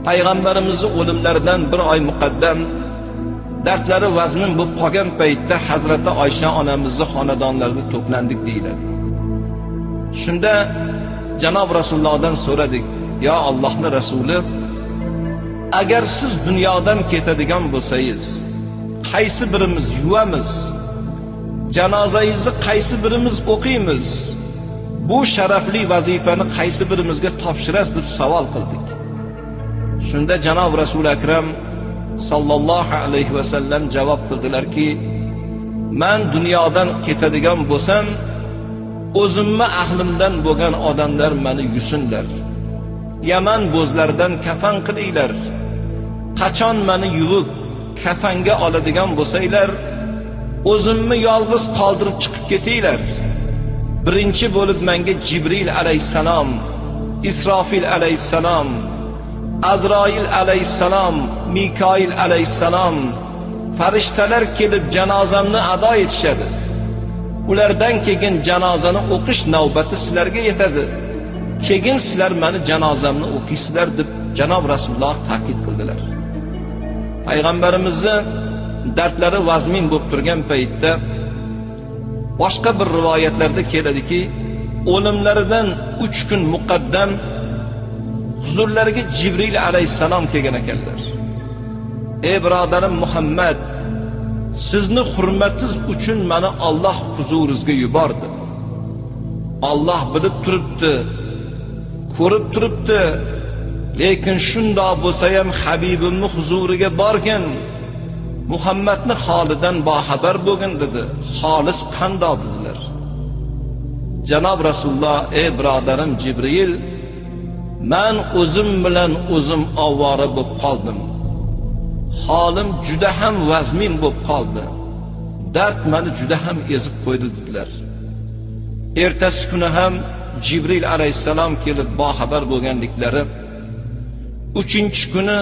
Payg'ambarimizni o'limlaridan bir oy muqaddam dardlari vazmin bo'lib qolgan paytda Hazrati Oysha onamizni xonadonlarida to'plandik deyiladi. Shunda Janob Rasulullohdan so'radik: "Ya Allohning Rasuli, agar siz dunyodan ketadigan bo'lsangiz, qaysi birimiz yuvamiz? Janozangizni qaysi birimiz o'qiymiz? Bu sharafli vazifani qaysi birimizga topshirasiz?" deb savol qildik. Shunda Janob Rasul akram sallallohu alayhi va sallam javob qildilarki: "Men dunyodan ketadigan bo'lsam, o'zimni ahlimdan bo'lgan odamlar meni yusinlar. Yaman bo'zlaridan kafan qilinglar. Qachon meni yuvib kafanga oladigan bo'lsanglar, o'zimni yolg'iz qoldirib chiqib ketinglar. Birinchi bo'lib menga Jibril alayhissalom, Isrofil alayhissalom, Azroil alayhissalom, Mikoil alayhissalom farishtalar kelib janozamni ado etishadi. Ulardan keyin janozani o'qish navbati sizlarga yetadi. Keyin sizlar meni janozamni o'qiysizlar" deb Janob Rasululloh ta'kid qildilar. Payg'ambarimizni dardlari vazmin bo'lib turgan paytda boshqa bir rivoyatlarda keladiki, o'limlaridan 3 kun muqaddam huzurlariga Jibril alayhissalom kelgan ekanlar. "Ey birodarim Muhammad, sizni hurmatingiz uchun meni Alloh huzuringizga yubordi. Alloh bilib turibdi, ko'rib turibdi. Lekin shundoq bo'lsa ham Habibimni huzuriga borgin. Muhammadni holidan boxabar bo'lgin" dedi. "Xolis qandoq?" dedilar. Janob Rasululloh: "Ey birodarim Jibril, men o'zim bilan o'zim ovora bo'lib qoldim. Holim juda ham vazmin bo'lib qoldi. Dard meni juda ham ezib qo'ydi" dedilar. Ertasi kuni ham Jibril alayhissalom kelib boxabar bo'lganliklari, 3-kuni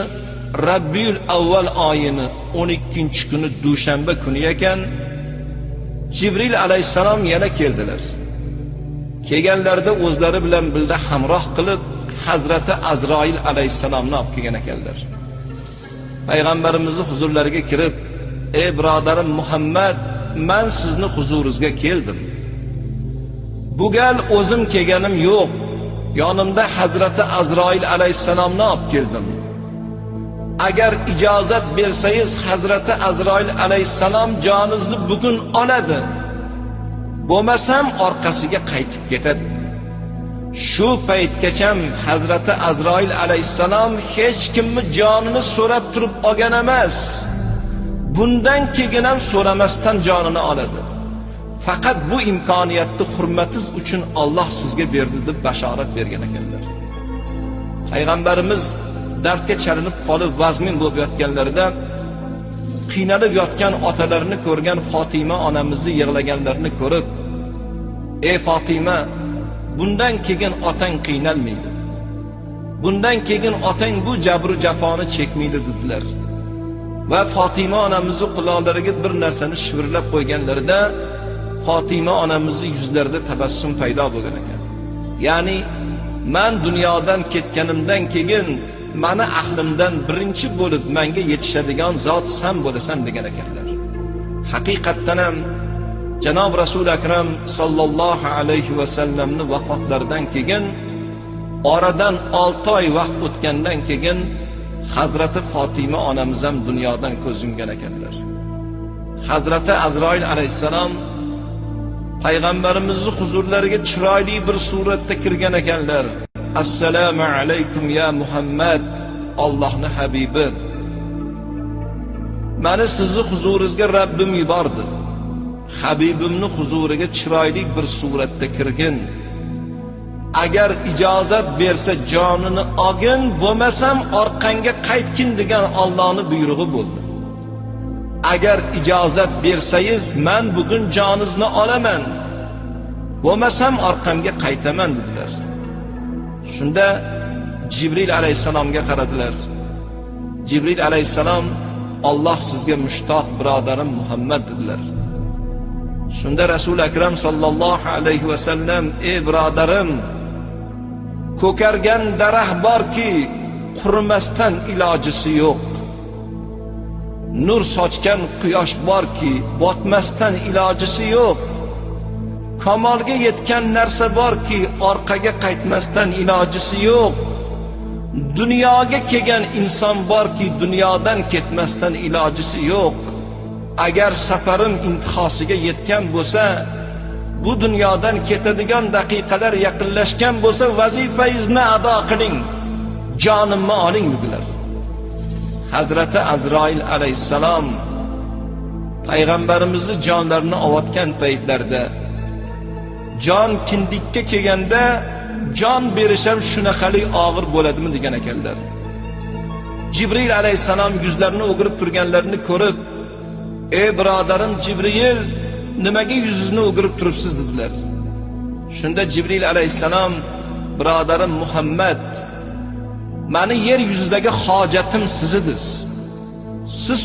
Rabbiyul avval oyini 12-kuni dushanba kuni ekan, Jibril alayhissalom yana keldilar. Kelganlarida o'zlari bilan birga hamroh qilib Hazrati Azroil alayhissalomni olib kelgan ekanlar. Payg'ambarimizni huzurlariga kirib: "Ey birodarim Muhammad, men sizni huzuringizga keldim. Bu gal o'zim kelganim yo'q. Yonimda Hazrati Azroil alayhissalomni olib keldim. Agar ijozat bersangiz, Hazrati Azroil alayhissalom joningizni bugun oladi. Bo'lmasam orqasiga qaytib ketadi." Shu paytgacha Hazrati Azroil alayhissalom hech kimni jonini so'rab turib olgan emas. Bundan keyin ham so'ramasdan jonini oladi. Faqat bu imkoniyatni hurmatingiz uchun Alloh sizga berdi deb bashorat bergan ekanlar. Payg'ambarimiz dardga chalinib qolib vazmin bo'lib yotganlarida qiynalib yotgan otalarini ko'rgan Fatima onamizni yig'laganlarini ko'rib: "Ey Fatima, bundan keyin otang qiynalmaydi. Bundan keyin otang bu jabr va jafoni chekmaydi" dedilar. Va Fatima onamizni quloqlariga bir narsani shivirlab qo'yganlarida Fatima onamizning yuzlarida tabassum paydo bo'lgan ekan. Ya'ni men dunyodan ketganimdan keyin meni ahlimdan birinchi bo'lib menga yetishadigan zot sen bo'lasan degan ekanlar. Haqiqatdan ham Janob Rasul akram sallallohu alayhi va sallamning vafotlaridan keyin oradan 6 oy vaqt o'tgandan keyin Hazrati Fatima onamiz ham dunyodan ko'z yumgan ekanlar. Hazrati Azroil alayhissalom payg'ambarimizning huzurlariga chiroyli bir suratda kirgan ekanlar. "Assalomu alaykum ya Muhammad, Allohning habibi. Meni sizni huzuringizga Rabbim yubordi. Habibimni huzuriga chiroyli bir suratda kirgin. Agar ijozat bersa jonini olgin, bo'lmasam orqangga qaytgin" degan Allohning buyrug'i bo'ldi. "Agar ijozat bersangiz, men bugun joningizni olaman. Bo'lmasam orqamga qaytaman" dedilar. Shunda Jibril alayhissalomga qaradilar. Jibril alayhissalom: "Alloh sizga mushtoq birodarim Muhammad" dedilar. Shunda Rasul akram sallallohu alayhi va sallam: "Ey birodarim, ko'kargan daraxt borki, qurimasdan ilojisi yo'q. Nur sochgan quyosh borki, botmasdan ilojisi yo'q. Kamolga yetgan narsa borki, orqaga qaytmasdan ilojisi yo'q. Dunyoga kelgan inson borki, dunyodan ketmasdan ilojisi yo'q. Agar safarim intihosiga yetgan bo'lsa, bu dunyodan ketadigan daqiqalar yaqinlashgan bo'lsa, vazifangizni ado qiling, jonimni oling dedilar. Hazrati Azroil alayhissalom payg'ambarimizni jonlarini olayotgan paytlarda, jon kindikka kelganda jon berisham shunaqalik og'ir bo'ladimi degan ekanlar. Jibril alayhissalom yuzlarini o'girib turganlarini ko'rib, "Ey birodarim Jibril, nimaga yuzingizni o'girib turibsiz?" dedilar. Shunda Jibril alayhissalom, "Birodarim Muhammad, meni yer yuzidagi hojatim siz edingiz. Siz